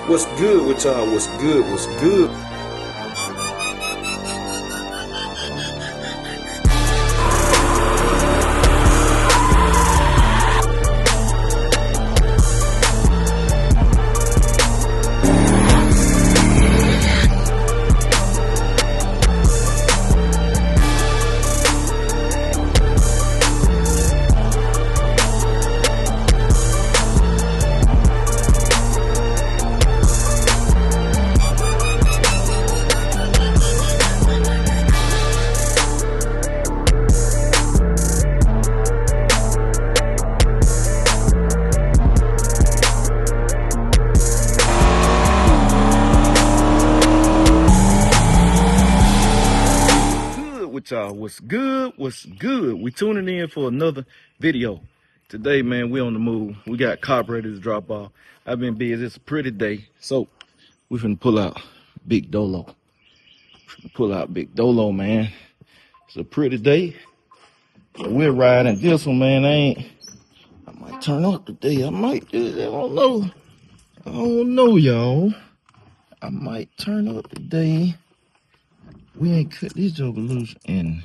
What's good with y'all? What's good? What's good? Y'all, what's good? What's good? We tuning in for another video. Today, man, we on the move. We got carburetors to drop off. I've been busy. It's a pretty day, so we finna pull out Big Dolo. Pull out Big Dolo, man. It's a pretty day. We're riding this one, man. I might turn up today. I don't know. I don't know, y'all. I might turn up today. We ain't cut this joker loose in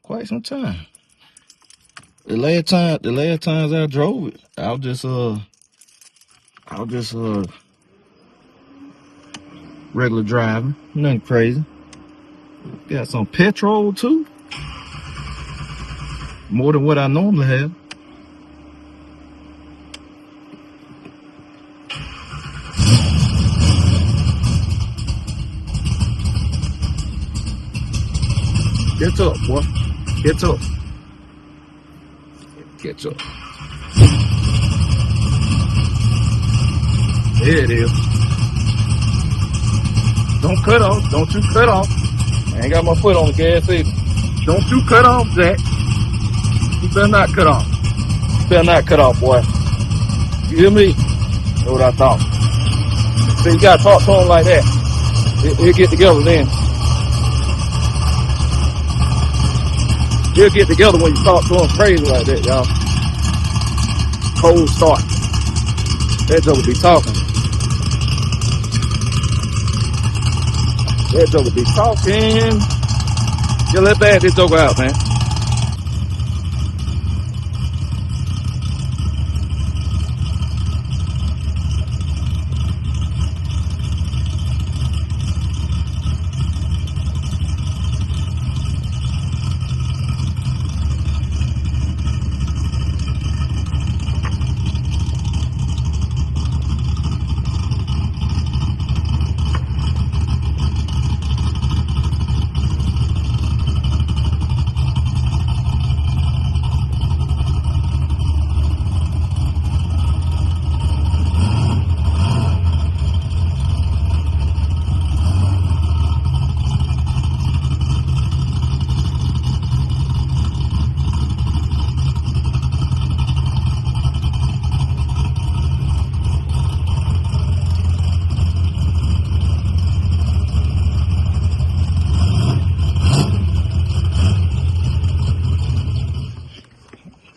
quite some time. The last times I drove it, I was just regular driving, nothing crazy. Got some petrol too, more than what I normally have. Catch up, boy. Catch up. Catch up. There it is. Don't cut off. Don't you cut off. I ain't got my foot on the gas either. Don't you cut off, Jack. You better not cut off. You better not cut off, boy. You hear me? That's what I thought. See, you gotta talk to him like that. He'll get together then. He'll get together when you talk to him crazy like that, y'all. Cold start. That joker be talking. That joker be talking. Yeah, let's back this joker out, man.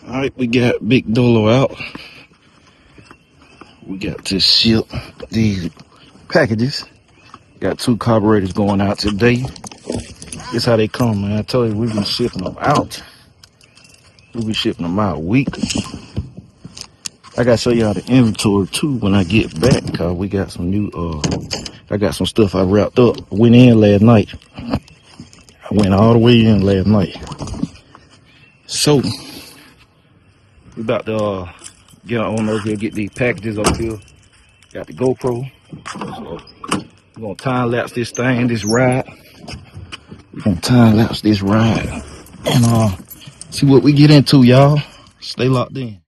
All right, we got Big Dolo out. We got to ship these packages. Got 2 carburetors going out today. This how they come, man. I told you we be shipping them out. We be shipping them out weekly. I gotta show y'all the inventory too when I get back, cause we got some new. I got some stuff I wrapped up. I went in last night. I went all the way in last night. So we about to get on over here, get these packages over here. Got the GoPro. So we're gonna time lapse this thing, this ride. We're gonna time lapse this ride and see what we get into, y'all. Stay locked in.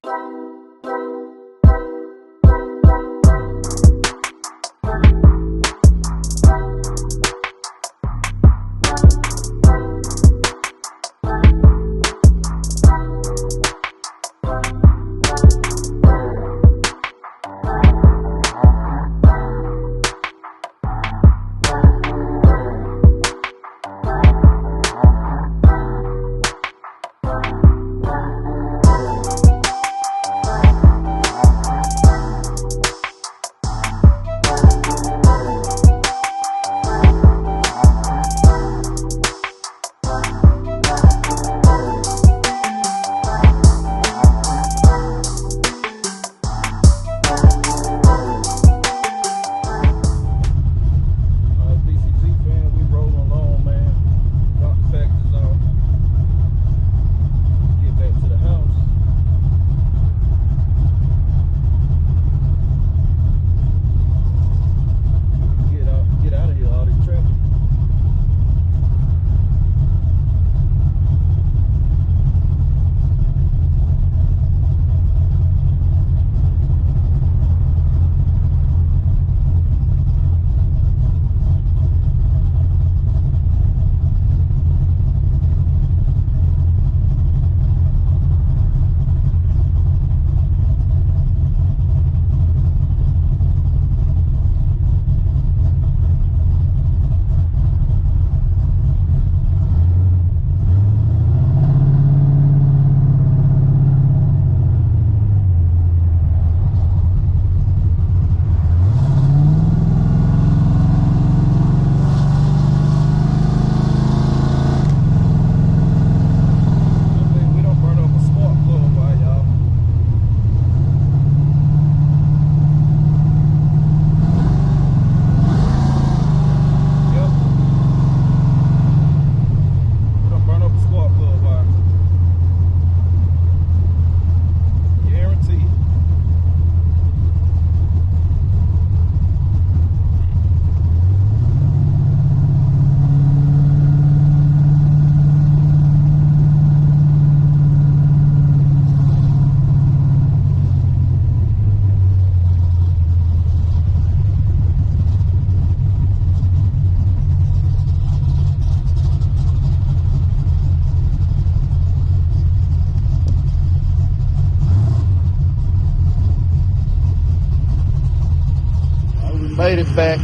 made it back.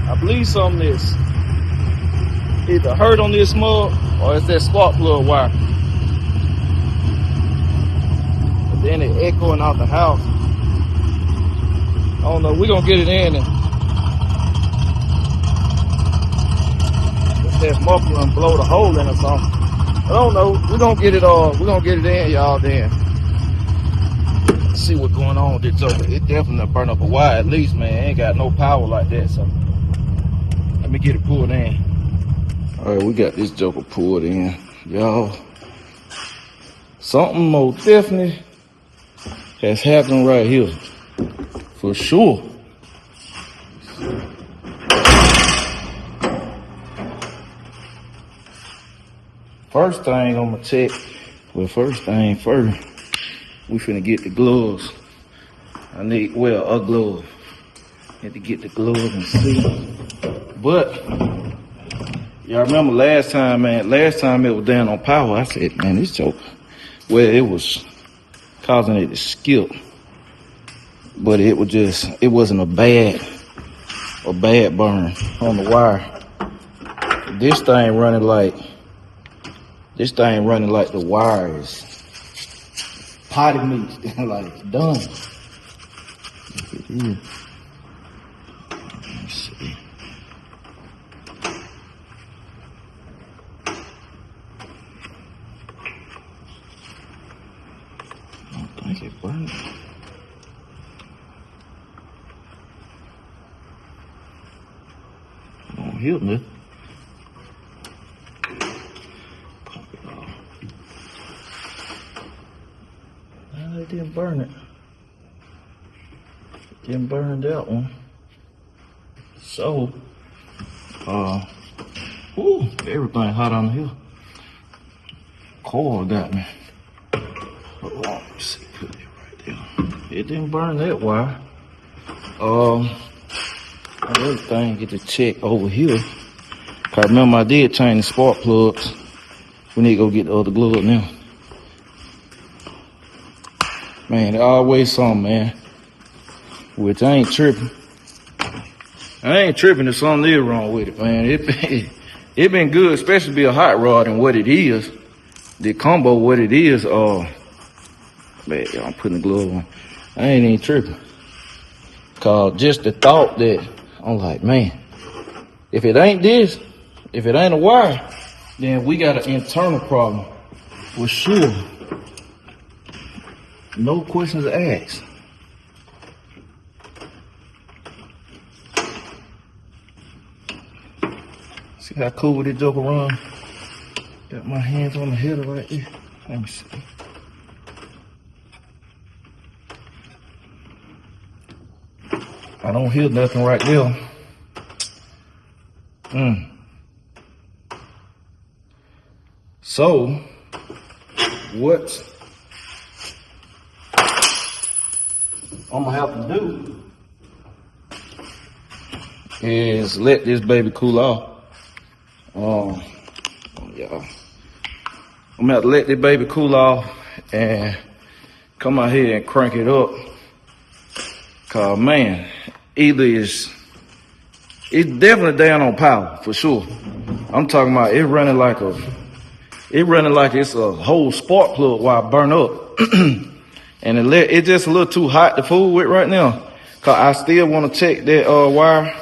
I believe something is either hurt on this mug or it's that spark plug wire. But then it echoing out the house. I don't know, we're gonna get it in and let that muffler and blow the hole in or something. I don't know, we're gonna get it in, y'all, then. Let's see what's going on with this joker. It definitely burn up a wire at least, man. It ain't got no power like that, so let me get it pulled in. All right, we got this joker pulled in, y'all. Something more definitely has happened right here, for sure. First thing I'm gonna check, well, first thing first, we finna get the gloves. I need, well, a glove. Need to get the glove and see. But y'all remember last time, man, it was down on power. I said, man, this joker, well, it was causing it to skip. But it was just, it wasn't a bad burn on the wire. This thing running like the wire is potty meat, like it's done. It is. Let me see. I don't think it burned. It don't hit me. Pop it off. No, it didn't burn it. Didn't burn that one. So, everything hot on here. Coil got me. Hold on, let me see, put it right there. It didn't burn that wire. Another thing, get to check over here. Cause remember I did change the spark plugs. We need to go get the other glove now. Man, there's always something, man. Which I ain't tripping. There's something is wrong with it, man. It been good, especially be a hot rod and what it is. The combo, what it is, man, I'm putting the glove on. I ain't even tripping. Cause just the thought that, I'm like, man, if it ain't this, if it ain't a wire, then we got an internal problem for sure. No questions asked. See how cool this joker run? Got my hands on the header right there. Let me see. I don't hear nothing right there. So, what I'm gonna have to do is let this baby cool off. Y'all, I'm gonna have to let this baby cool off and come out here and crank it up. Cause man, either it's definitely down on power for sure. I'm talking about it running like it's a whole spark plug while I burn up. And it's just a little too hot to fool with right now. Cause I still want to check that wire.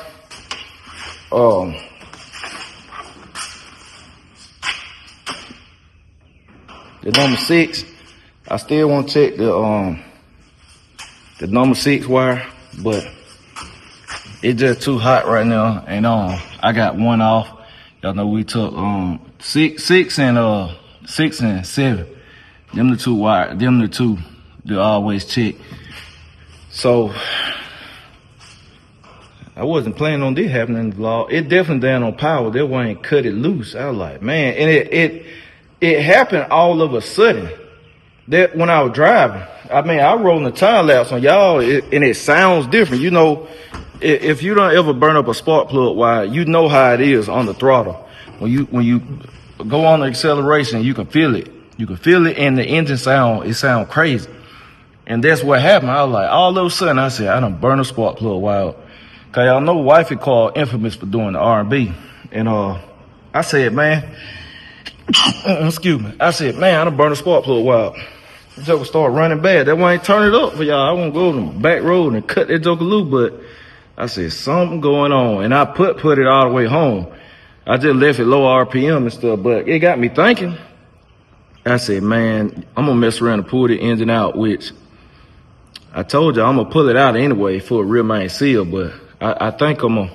The number 6. I still want to check the number 6 wire, but it's just too hot right now. And I got one off. Y'all know we took 6 and 7. Them the two wire. Them the two to always check. So I wasn't planning on this happening in the vlog. It definitely down on power. That one ain't cut it loose. I was like, man, and it happened all of a sudden. That when I was driving, I mean, I rolling the time lapse on y'all, and it sounds different. You know, if you don't ever burn up a spark plug wire, you know how it is on the throttle. When you go on the acceleration, you can feel it. You can feel it, and the engine sound crazy. And that's what happened. I was like, all of a sudden, I said, I done burn a spark plug wild. Cause y'all know wifey called infamous for doing the R&B. And I said, man, excuse me. I said, man, I done burn a spark plug wild. The joker started running bad. That one ain't turn it up for y'all. I won't go on the back road and cut that joker loose, but I said, something going on. And I put it all the way home. I just left it low RPM and stuff, but it got me thinking. I said, man, I'm gonna mess around and pull the engine out, which I told you I'm gonna pull it out anyway for a rear main seal, but I think I'm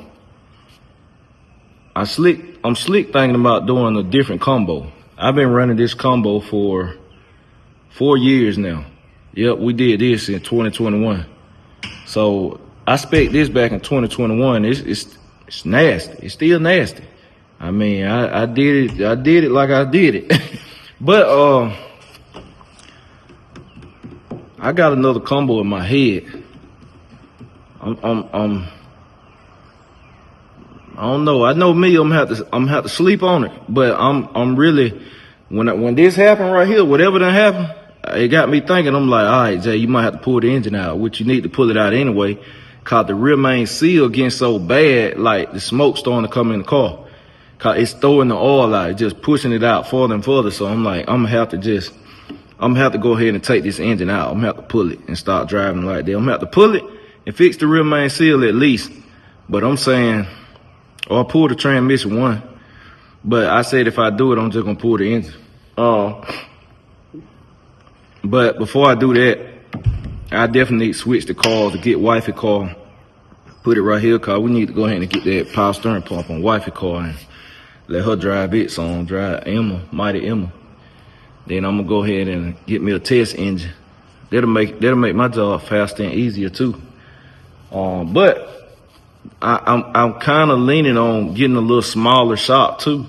slick thinking about doing a different combo. I've been running this combo for 4 years now. Yep, we did this in 2021. So I spec'd this back in 2021. It's nasty. It's still nasty. I mean, I did it like I did it. But I got another combo in my head. I don't know. I know me. I'm gonna have to sleep on it. But I'm really when this happened right here, whatever that happened, it got me thinking. I'm like, all right, Jay, you might have to pull the engine out, which you need to pull it out anyway, cause the rear main seal getting so bad, like the smoke starting to come in the car. Cause it's throwing the oil out, it's just pushing it out further and further. So I'm like, I'm gonna have to go ahead and take this engine out. I'm gonna have to pull it and start driving like that. I'm gonna have to pull it and fix the rear main seal at least. But I'm saying, or pull the transmission one. But I said if I do it, I'm just gonna pull the engine. But before I do that, I definitely need to switch the cars to get wifey car. Put it right here, cause we need to go ahead and get that power steering pump on wifey car and let her drive it. So I'm gonna drive Emma, Mighty Emma. Then I'm gonna go ahead and get me a test engine. That'll make my job faster and easier too. But I'm kind of leaning on getting a little smaller shop too.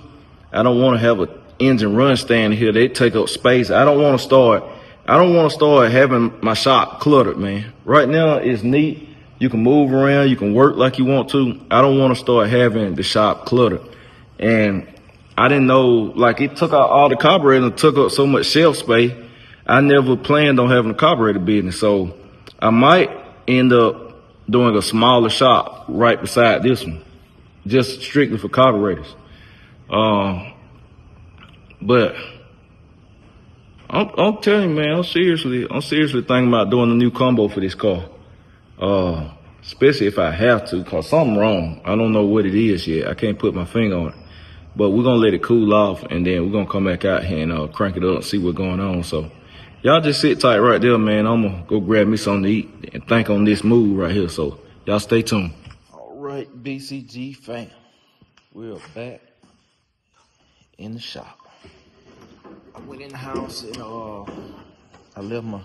I don't want to have an engine run stand here. They take up space. I don't want to start having my shop cluttered, man. Right now it's neat. You can move around. You can work like you want to. I don't want to start having the shop cluttered. And I didn't know, like, it took out all the carburetor and took up so much shelf space. I never planned on having a carburetor business. So I might end up doing a smaller shop right beside this one, just strictly for carburetors. But I'm telling you, man, I'm seriously thinking about doing a new combo for this car. Especially if I have to, cause something wrong. I don't know what it is yet. I can't put my finger on it. But we're gonna let it cool off, and then we're gonna come back out here and crank it up and see what's going on. So y'all just sit tight right there, man. I'm gonna go grab me something to eat and think on this move right here. So y'all stay tuned. All right, BCG fam, we're back in the shop. I went in the house and I left my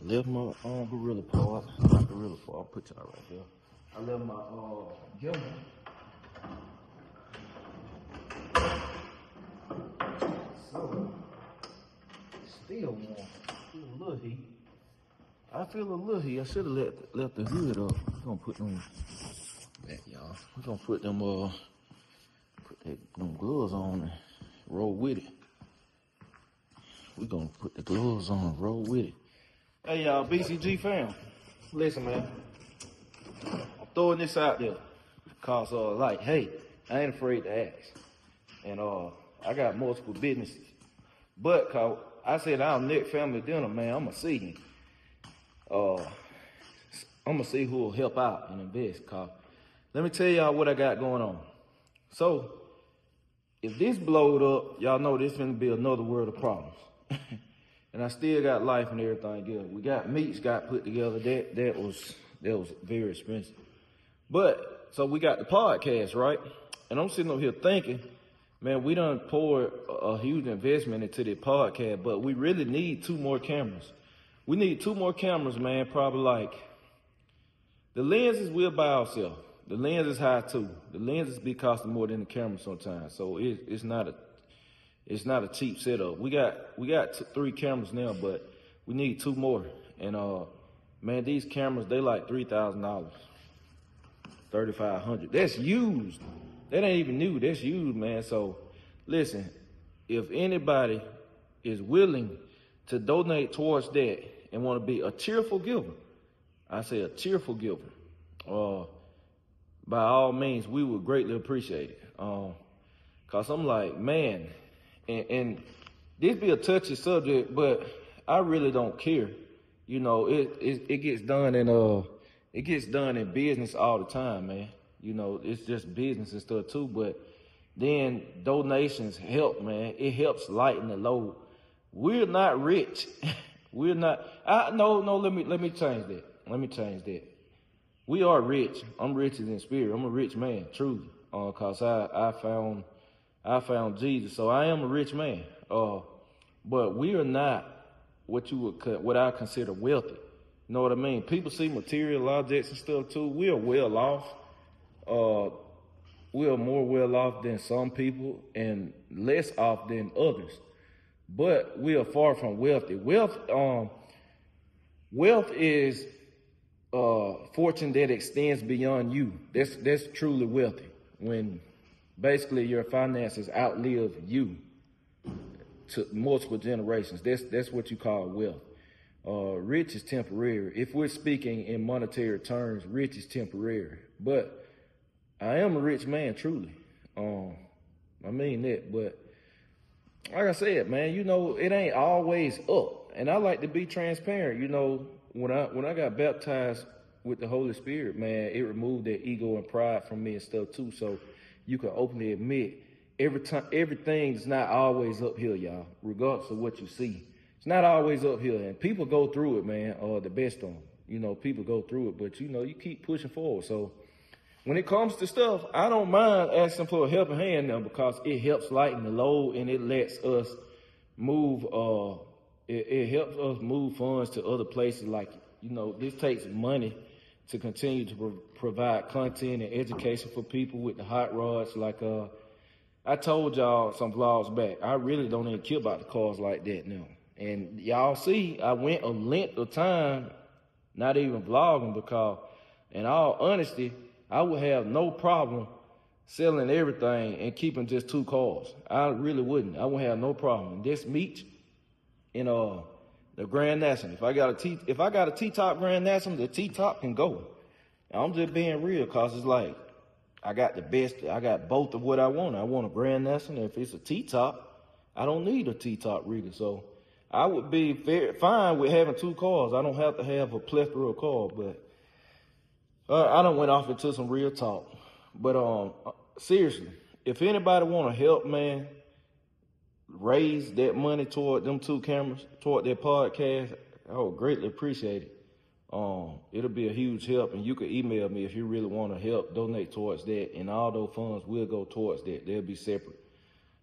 gorilla part. Not gorilla part. I'll put y'all right there. I left my gimmer. So still warm. Feel a little heat. I feel a little heat. I should have left the hood up. We're gonna put them back, y'all. We're gonna put them gloves on and roll with it. We're gonna put the gloves on and roll with it. Hey y'all, BCG fam. Listen, man. I'm throwing this out there. Cause like, hey, I ain't afraid to ask. And I got multiple businesses. But cause I said our next family dinner, man, I'ma see. I'ma see who will help out and invest. Cause let me tell y'all what I got going on. So if this blowed up, y'all know this gonna be another world of problems. And I still got life and everything good. We got meats got put together. That was very expensive. But so we got the podcast, right? And I'm sitting over here thinking, man, we done poured a huge investment into the podcast, but we really need 2 more cameras. We need 2 more cameras, man. Probably like the lenses we'll buy ourselves. The lens is high too. The lenses be costing more than the camera sometimes. So it's not a cheap setup. We got 3 cameras now, but we need 2 more. And man, these cameras, they like $3,000, $3,500. That's used. That ain't even new. That's used, man. So listen, if anybody is willing to donate towards that and want to be a cheerful giver, I say a cheerful giver, by all means, we would greatly appreciate it. Cause I'm like, man, and this be a touchy subject, but I really don't care. You know, it gets done in business all the time, man. You know, it's just business and stuff too, but then donations help, man. It helps lighten the load. We're not rich. We're not. No. Let me change that. We are rich. I'm rich in spirit. I'm a rich man, truly. Cause I found Jesus, so I am a rich man. But we are not what I consider wealthy. You know what I mean? People see material objects and stuff too. We are well off. We are more well off than some people and less off than others. But we are far from wealthy. Wealth is fortune that extends beyond you. That's truly wealthy. When basically your finances outlive you to multiple generations. That's what you call wealth. Rich is temporary. If we're speaking in monetary terms, rich is temporary. But I am a rich man, truly. I mean that, but like I said, man, you know, it ain't always up. And I like to be transparent. You know, when I got baptized with the Holy Spirit, man, it removed that ego and pride from me and stuff too. So you can openly admit everything's not always uphill, y'all, regardless of what you see. It's not always uphill, and people go through it, man, the best of them. You know, people go through it, but you know, you keep pushing forward. So when it comes to stuff, I don't mind asking for a helping hand now, because it helps lighten the load and it lets us move, it helps us move funds to other places. Like, you know, this takes money to continue to provide content and education for people with the hot rods. Like, I told y'all some vlogs back, I really don't even care about the cars like that now. And y'all see, I went a length of time not even vlogging, because in all honesty, I would have no problem selling everything and keeping just 2 cars. I really wouldn't. I wouldn't have no problem. This meat in the Grand National. If I got a T-top Grand National, the T-top can go. I'm just being real, cause it's like I got the best. I got both of what I want. I want a Grand National. If it's a T-top, I don't need a T-top reader. So I would be fine with having 2 cars. I don't have to have a plethora of cars, but I done went off into some real talk. But seriously, if anybody want to help, man, raise that money toward them 2 cameras, toward their podcast, I would greatly appreciate it. It'll be a huge help, and you can email me if you really want to help donate towards that, and all those funds will go towards that. They'll be separate,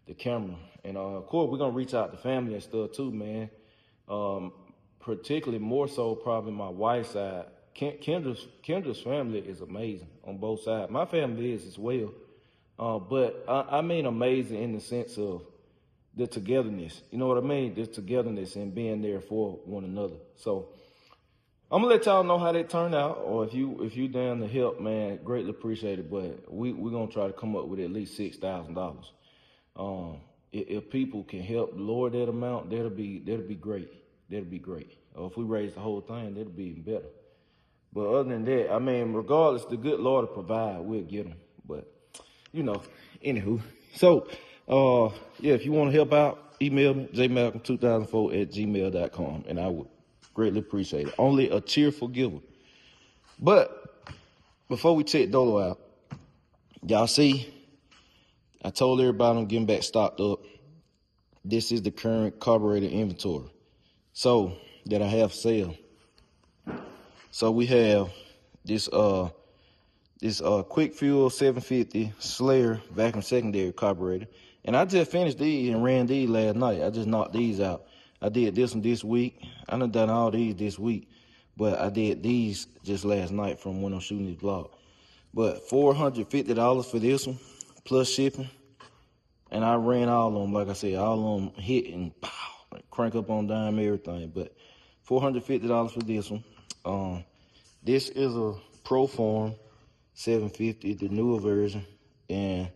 the camera. And of course, we're going to reach out to family and stuff too, man. Particularly more so probably my wife's side. Kendra's family is amazing on both sides. My family is as well. But I mean amazing in the sense of the togetherness. You know what I mean? The togetherness and being there for one another. So I'm gonna let y'all know how that turned out, or if you down to help, man, greatly appreciate it. But we're gonna try to come up with at least $6,000. If people can help lower that amount, that'll be great. That'll be great. Or if we raise the whole thing, that'll be even better. But other than that, I mean, regardless, the good Lord will provide. We'll get them. But, you know, anywho. So, yeah, if you want to help out, email me, jmalcolm2004@gmail.com, and I would greatly appreciate it. Only a cheerful giver. But before we check Dolo out, y'all see, I told everybody I'm getting back stocked up. This is the current carburetor inventory. So, that I have for sale. So we have this quick fuel 750 Slayer vacuum secondary carburetor. And I just finished these and ran these last night. I just knocked these out. I did this one this week. I done all these this week, but I did these just last night from when I'm shooting this vlog. But $450 for this one, plus shipping. And I ran all of them, like I said, all of them hit and pow, crank up on dime, everything. But $450 for this one. This is a Proform 750, the newer version, and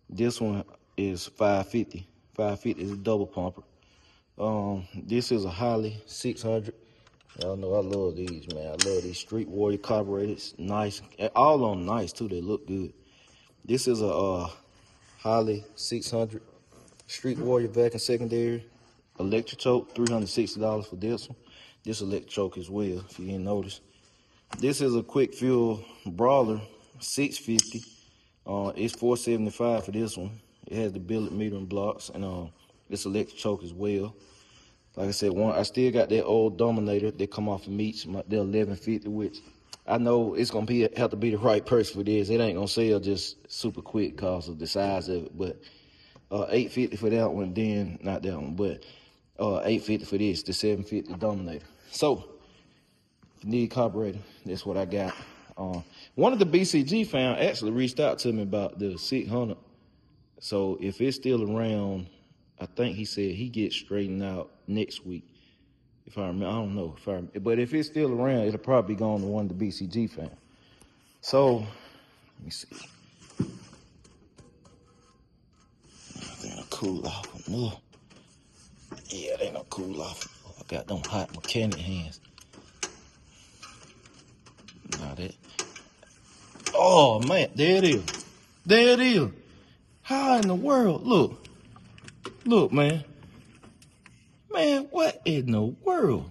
this one is $550. $550 is a double pumper. This is a Holly 600 Y'all know I love these, man. I love these Street Warrior carburetors. Nice. All on nice, too. They look good. This is a Holley 600 Street Warrior vacuum secondary. Electric choke, $360 for this one. This electric choke as well, if you didn't notice. This is a quick fuel brawler, $650. It's $475 for this one. It has the billet meter and blocks, and it's electric choke as well. Like I said, I still got that old Dominator that come off of meats, the 1150, which I know it's gonna have to be the right person for this. It ain't gonna sell just super quick because of the size of it. But $850 for that one, then not that one, but $850 for this, the 750 Dominator. So if you need a carburetor, that's what I got. One of the BCG fans actually reached out to me about the 600. So if it's still around, I think he said he gets straightened out next week. If I remember, I don't know. But if it's still around, it'll probably be going to one of the BCG fans. So, let me see. I think I'll cool off. No. Yeah, they don't cool off. I got them hot mechanic hands. Now that. Oh, man, there it is. There it is. How in the world? Look, man. Man, what in the world?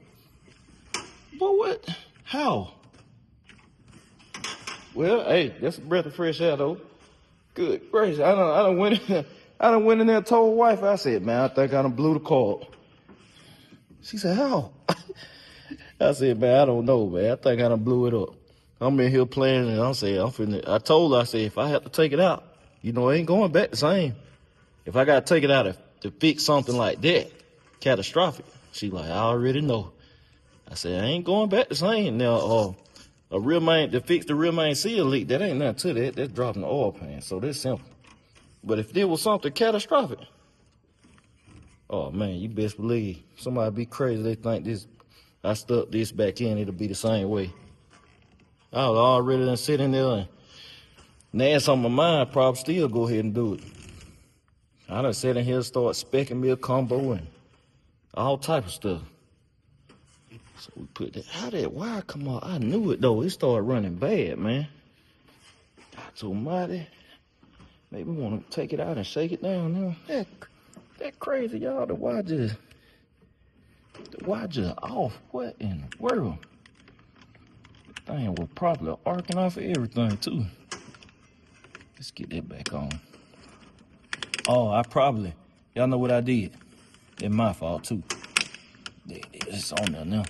But what? How? Well, hey, that's a breath of fresh air, though. Good gracious. I done went in there and told wife, I said, man, I think I done blew the cord. She said, how? I said, man, I don't know, man. I think I done blew it up. I'm in here playing, and I told her, I said, if I have to take it out, you know, it ain't going back the same. If I got to take it out to fix something like that, catastrophic. She like, I already know. I said, I ain't going back the same. Now, to fix the rear main seal leak, that ain't nothing to that. That's dropping the oil pan, so that's simple. But if there was something catastrophic, oh man, you best believe somebody be crazy. They think I stuck this back in, it'll be the same way. I was already done sitting there and now it's on my mind, probably still go ahead and do it. I done sit in here and start specking me a combo and all type of stuff. So we put that, how that wire come out? I knew it though, it started running bad, man. That's almighty. Maybe we want to take it out and shake it down now. That crazy, y'all, the wire just off. What in the world? The thing was probably arcing off of everything too. Let's get that back on. Oh, y'all know what I did? It's my fault too. There it is, it's on there now.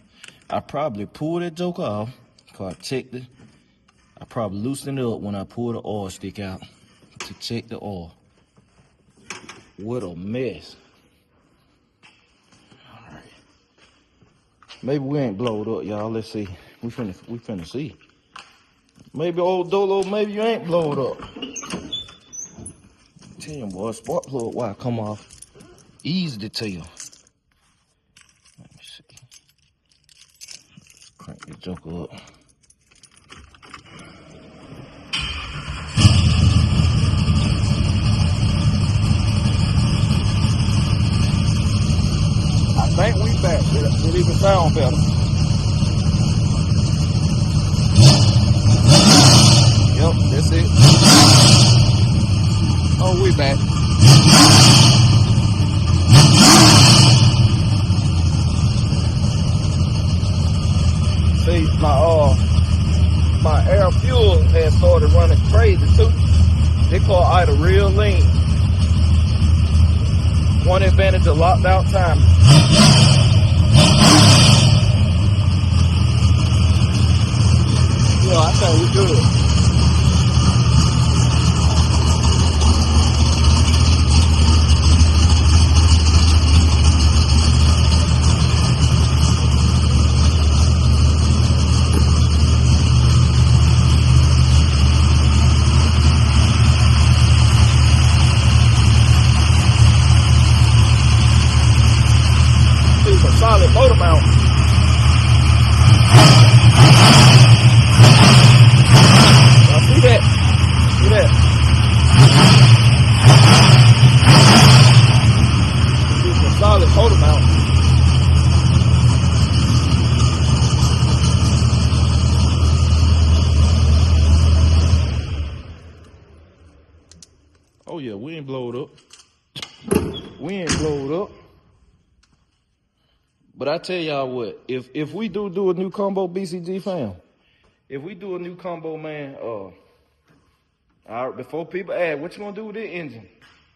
I probably pulled that joke off, because I checked it. I probably loosened it up when I pulled the oil stick out to check the oil. What a mess. All right. Maybe we ain't blowed up, y'all. Let's see. We finna see. Maybe old Dolo, maybe you ain't blowed up. Tell you, boy, spark plug wire come off. Easy to tell. Let me see. Let's crank this joker up. I think we back. It even sound better. Yep, that's it. Oh, we back. See, my air fuel has started running crazy too. They call idle real lean. One advantage of locked out timing. Yeah, I think we good. Solid motor mount. yeah, we ain't blowed up. We ain't blowed up. But I tell y'all what, if we do a new combo, BCG fam, if we do a new combo, man, before people ask, what you gonna do with this engine?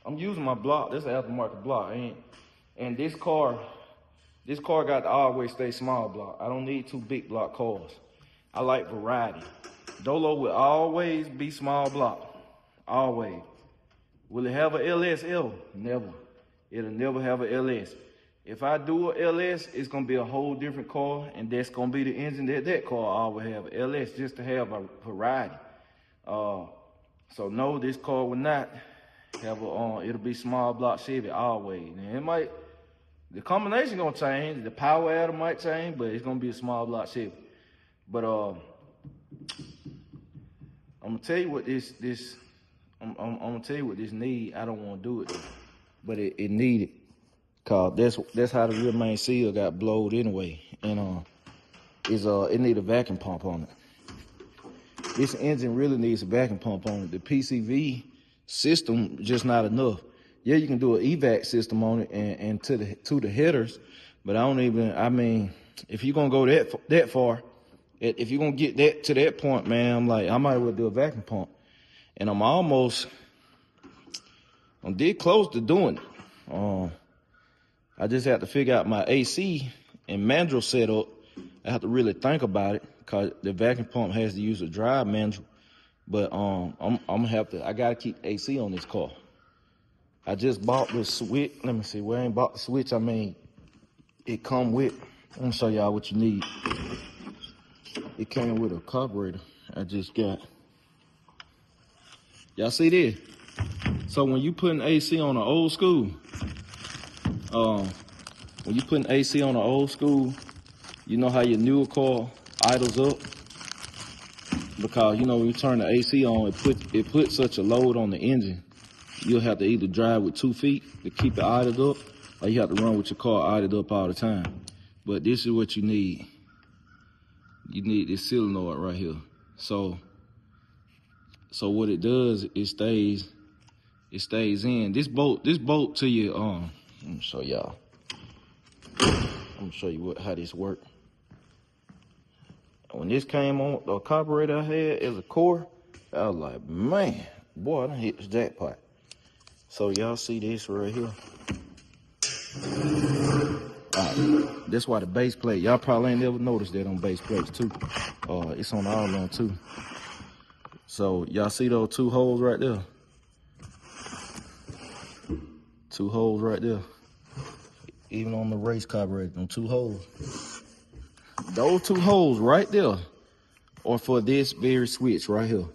I'm using my block. This is an aftermarket block, and this car got to always stay small block. I don't need two big block cars. I like variety. Dolo will always be small block, always. Will it have a LS ever? Never. It'll never have a LS. If I do a LS, it's gonna be a whole different car, and that's gonna be the engine that car always have, a LS, just to have a variety. So no, this car will not have it'll be small block Chevy always. And the combination gonna change, the power adder might change, but it's gonna be a small block Chevy. But I'm gonna tell you what I'm gonna tell you what this need. I don't want to do it, but it needed, cause that's how the rear main seal got blowed anyway, and it need a vacuum pump on it. This engine really needs a vacuum pump on it. The PCV system just not enough. Yeah, you can do an evac system on it and to the headers, but I mean, if you're gonna go that far, if you're gonna get that to that point, man, I'm like, I might as well do a vacuum pump. And I'm dead close to doing it. I just have to figure out my AC and mandrel setup. I have to really think about it, because the vacuum pump has to use a drive mandrel. But I'm gonna have to, I gotta keep AC on this car. I just bought the switch. Let me see, well, I ain't bought the switch. I mean, it come with, let me show y'all what you need. It came with a carburetor I just got. Y'all see this? So when you putting AC on an old school, you know how your newer car idles up? Because, you know, when you turn the AC on, it puts such a load on the engine. You'll have to either drive with 2 feet to keep it idled up, or you have to run with your car idled up all the time. But this is what you need. You need this solenoid right here. So what it does, it stays in. This bolt to your let me show y'all. I'm gonna show you how this works. When this came on, the carburetor I had as a core, I was like, man, boy, I done hit the jackpot. So y'all see this right here. That's why the base plate, y'all probably ain't never noticed that on base plates too. It's on all of them too. So y'all see those 2 holes right there? 2 holes right there. Even on the race carburetor, them 2 holes. Those 2 holes right there are for this very switch right here.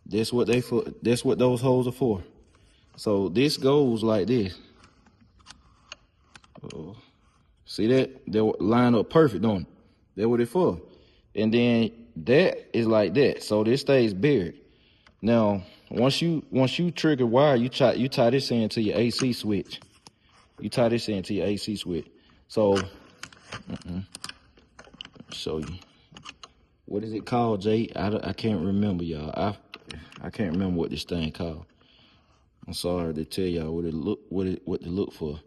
That's what those holes are for. So this goes like this. See that? They line up perfect, don't it? That's what it's for. And then that is like that. So this stays buried. Now, once you trigger wire, you tie this into your AC switch. You tie this into your AC switch. So, show you. What is it called, Jay? I can't remember, y'all. I can't remember what this thing called. I'm sorry to tell y'all what to look for.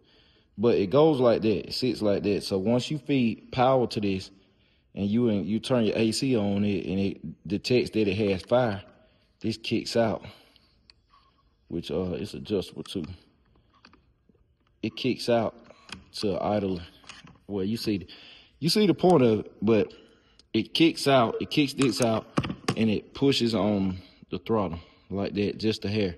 But it goes like that. It sits like that. So once you feed power to this, and you turn your AC on it, and it detects that it has fire, this kicks out, which it's adjustable too. It kicks out to idle. Well, you see the point of it, but it kicks out. It kicks this out, and it pushes on the throttle like that, just a hair.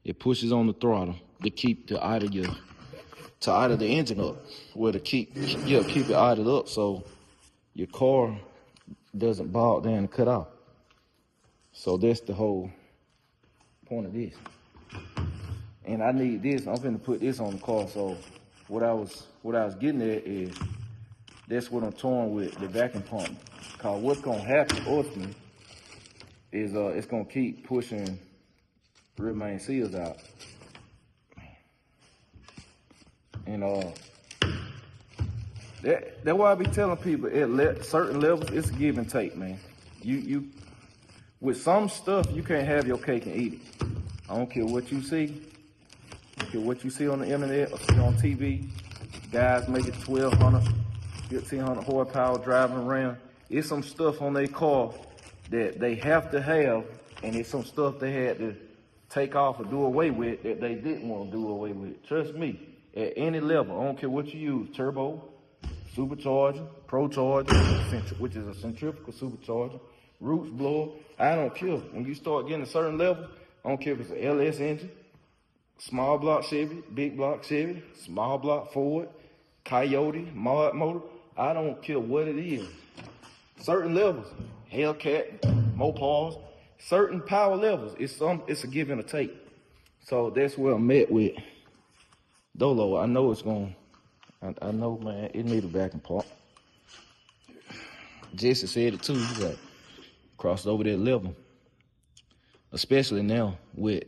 It pushes on the throttle to keep the idle the engine up, well, to keep it idled up so your car doesn't bog down and cut off. So that's the whole point of this. And I need this. I'm finna put this on the car. So what I was getting at is that's what I'm torn with the vacuum pump. Cause what's gonna happen ultimately is it's gonna keep pushing rear main seals out. And that's why I be telling people at certain levels it's give and take, man. You with some stuff you can't have your cake and eat it. I don't care what you see. I don't care what you see on the internet or see on TV. Guys making 1,200, 1,500 horsepower driving around. It's some stuff on their car that they have to have, and it's some stuff they had to take off or do away with that they didn't want to do away with. Trust me, at any level, I don't care what you use, turbo, supercharger, pro charger, which is a centrifugal supercharger, roots blower, I don't care. When you start getting a certain level, I don't care if it's an LS engine, small block Chevy, big block Chevy, small block Ford, Coyote, mod motor, I don't care what it is. Certain levels, Hellcat, Mopars, certain power levels, it's a give and a take. So that's where I'm at with Dolo. I know it's I know, man, it need a vacuum pump. Jesse said it too, he's like, crossed over that level. Especially now with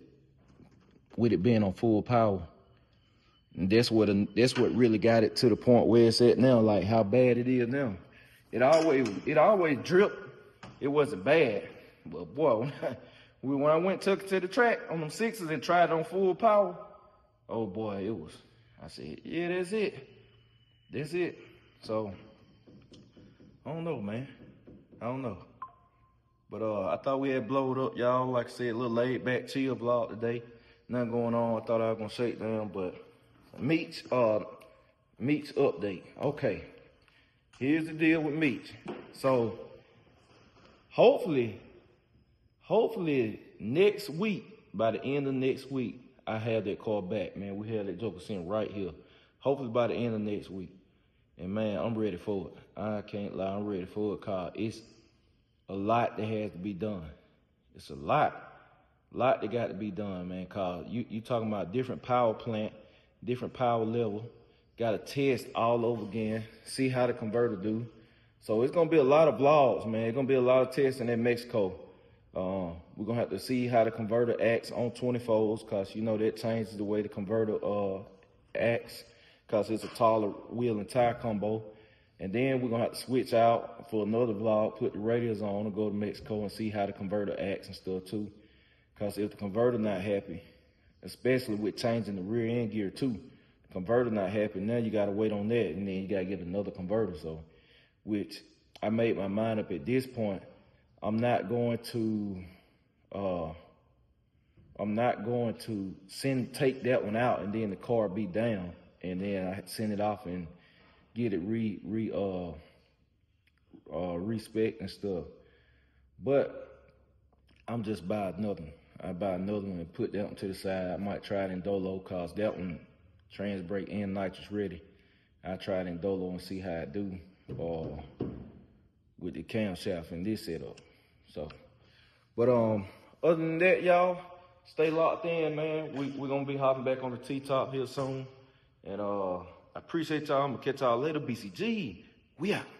it being on full power. And that's what really got it to the point where it's at now, like how bad it is now. It always dripped. It wasn't bad. But boy, when I took it to the track on them sixes and tried it on full power, oh boy, I said, yeah, that's it. That's it. So, I don't know, man. I don't know. But I thought we had blowed up, y'all. Like I said, a little laid back, chill vlog today. Nothing going on. I thought I was gonna shake down, but Meats update. Okay. Here's the deal with Meats. So hopefully next week, by the end of next week, I have that car back, man. We have that Joker sitting right here. Hopefully by the end of next week. And man, I'm ready for it. I can't lie, I'm ready for it, cause it's a lot that has to be done. It's a lot that got to be done, man, cause you talking about different power plant, different power level, got to test all over again, see how the converter do. So it's gonna be a lot of vlogs, man. It's gonna be a lot of testing in Mexico. We're gonna have to see how the converter acts on 24s, cause you know that changes the way the converter acts, cause it's a taller wheel and tire combo. And then we're gonna have to switch out for another vlog, put the radios on and go to Mexico and see how the converter acts and stuff too. Cause if the converter not happy, especially with changing the rear end gear too, the converter not happy, now you gotta wait on that and then you gotta get another converter. So, which I made my mind up at this point, I'm not going to take that one out and then the car be down and then I send it off and get it respec and stuff. But I'm just buy another one. I buy another one and put that one to the side. I might try it in Dolo, cause that one trans brake and nitrous ready. I try it in Dolo and see how it do with the camshaft in this setup. So, but other than that, y'all, stay locked in, man. We're gonna be hopping back on the T-top here soon. And I appreciate y'all. I'm gonna catch y'all later. BCG, we out.